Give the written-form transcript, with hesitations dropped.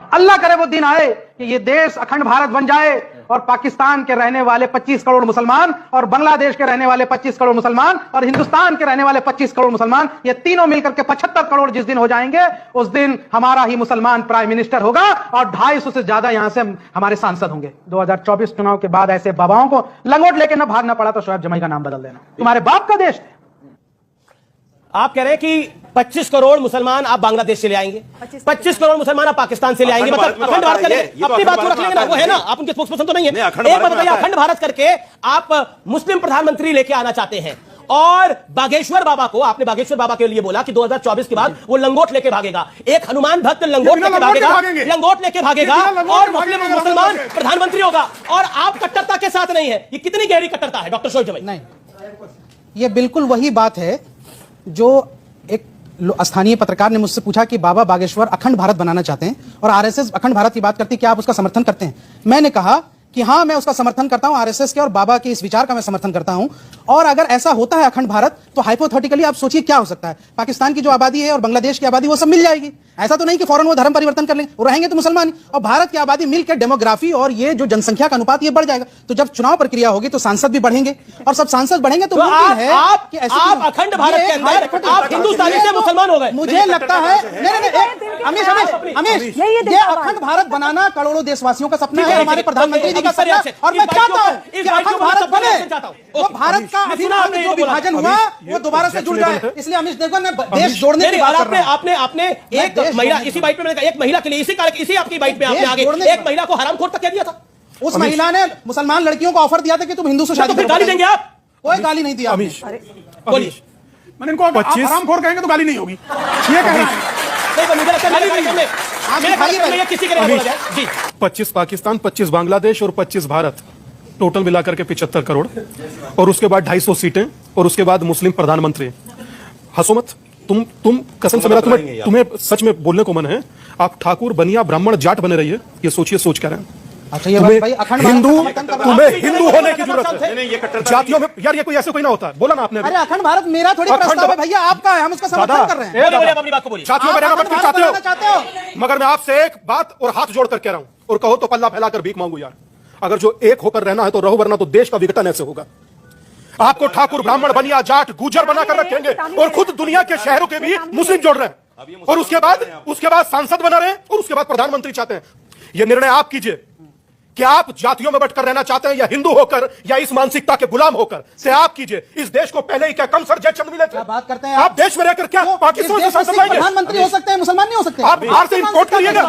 अल्लाह करे वो दिन आए कि ये देश अखंड भारत बन जाए और पाकिस्तान के रहने वाले 25 करोड़ मुसलमान और बांग्लादेश के रहने वाले 25 करोड़ मुसलमान और हिंदुस्तान के रहने वाले 25 करोड़ मुसलमान, ये तीनों मिलकर के 75 करोड़ जिस दिन हो जाएंगे, उस दिन हमारा ही मुसलमान प्राइम मिनिस्टर होगा और 250 से ज्यादा यहां से हमारे सांसद होंगे। 2024 चुनाव के बाद ऐसे बाबाओं को लंगोट लेके न भागना पड़ा तो शोएब जमाई का नाम बदल देना। तुम्हारे बाप का देश। आप कह रहे हैं कि 25 करोड़ मुसलमान आप बांग्लादेश से ले आएंगे, 25 करोड़ मुसलमान आप पाकिस्तान से ले आएंगे, मतलब अखंड भारत करके अपनी बात को रख लेंगे ना, वो है ना, आप उनके स्पोक्सपर्सन तो नहीं है। एक बात बताइए, अखंड भारत करके आप मुस्लिम प्रधानमंत्री लेके आना चाहते हैं और बागेश्वर बाबा को, आपने बागेश्वर बाबा के लिए बोला कि 2024 के बाद वो लंगोट लेके भागेगा, एक हनुमान भक्त लंगोट लेके भागेगा और मुसलमान प्रधानमंत्री होगा और आप कट्टरता के साथ नहीं है। ये कितनी गहरी कट्टरता है डॉक्टर शोएब जमाई? नहीं, ये बिल्कुल वही बात है जो एक स्थानीय पत्रकार ने मुझसे पूछा कि बाबा बागेश्वर अखंड भारत बनाना चाहते हैं और आरएसएस अखंड भारत की बात करती है, क्या आप उसका समर्थन करते हैं? मैंने कहा कि हाँ, मैं उसका समर्थन करता हूं, आरएसएस के और बाबा के इस विचार का मैं समर्थन करता हूं। और अगर ऐसा होता है अखंड भारत, तो हाइपोथेटिकली आप सोचिए क्या हो सकता है। पाकिस्तान की जो आबादी है और बांग्लादेश की आबादी वो सब मिल जाएगी। ऐसा तो नहीं कि फौरन वो धर्म परिवर्तन कर लेंगे, वो रहेंगे तो मुसलमान, और भारत की आबादी मिलकर डेमोग्राफी और ये जो जनसंख्या का अनुपात ये बढ़ जाएगा। तो जब चुनाव प्रक्रिया होगी तो सांसद भी बढ़ेंगे और सब सांसद बढ़ेंगे तो मुमकिन है आप अखंड भारत के अंदर आप हिंदुस्तानी से मुसलमान हो गए। मुझे लगता है अमीश, ये अखंड भारत बनाना करोड़ों देशवासियों का सपना है, हमारे प्रधानमंत्री जी का सपना है और मैं चाहता हूं कि अखंड भारत बने, वो भारत का अभिन्न जो विभाजन हुआ वो दोबारा से जुड़ जाए। इसलिए अमीश देवगन ने देश जोड़ने की बात कर रहा है। आपने एक महिला, इसी बाइट पे मैंने कहा, एक महिला के लिए इसी आपकी बाइट पे आपने आगे एक महिला को हरामखोर तक कह दिया था। उस महिला ने मुसलमान लड़कियों को ऑफर दिया था कि तुम हिंदू से शादी करो। गाली देंगे आप? कोई गाली नहीं दिया। अमीश, बोलिए। मैंने इनको हरामखोर कहेंगे तो गाली नहीं होगी, ये कह रहा है। मुझे लगता है किसी के लिए 25 पाकिस्तान, 25 बांग्लादेश और 25 भारत, टोटल मिलाकर के 75 करोड़ और उसके बाद 250 सीटें और उसके बाद मुस्लिम प्रधानमंत्री। हंसो मत, तुम कसम से मेरा तुम्हें सच में बोलने को मन है। आप ठाकुर बनिया ब्राह्मण जाट बने रहिए, ये सोचिए सोच कर रहे हैं। अच्छा, ये भाई अखंड तुम्हें हिंदू होने की जरूरत है। जातियों में यार ये कोई ऐसे कोई ना होता है, बोला ना आपने। अरे अखंड भारत मेरा थोड़ी प्रस्ताव है भैया, आपका है, हम उसका समर्थन कर रहे हैं। अपनी बात को बोलिए। जातियों में रहना मत चाहते हो, मगर मैं आपसे एक बात और हाथ जोड़कर कह रहा हूं, और कहो तो पल्ला फैलाकर भीख मांगू यार। अगर जो एक होकर रहना है तो रहो, वरना तो देश का विघटन ऐसे होगा। आपको ठाकुर ब्राह्मण बनिया जाट गुजर बनाकर रखेंगे और खुद दुनिया के शहरों के भी मुस्लिम जोड़ रहे हैं और उसके बाद सांसद बना रहे हैं और उसके बाद प्रधानमंत्री चाहते हैं। यह निर्णय आप कीजिए कि आप जातियों में बंटकर रहना चाहते हैं या हिंदू होकर या इस मानसिकता के गुलाम होकर, से आप कीजिए। इस देश को पहले ही क्या कम सर जज मिले थे? बात करते हैं आप देश में रहकर क्या पाकिस्तान से प्रधानमंत्री हो सकते हैं, मुसलमान नहीं हो सकते? आप बाहर से इंपोर्ट करिएगा।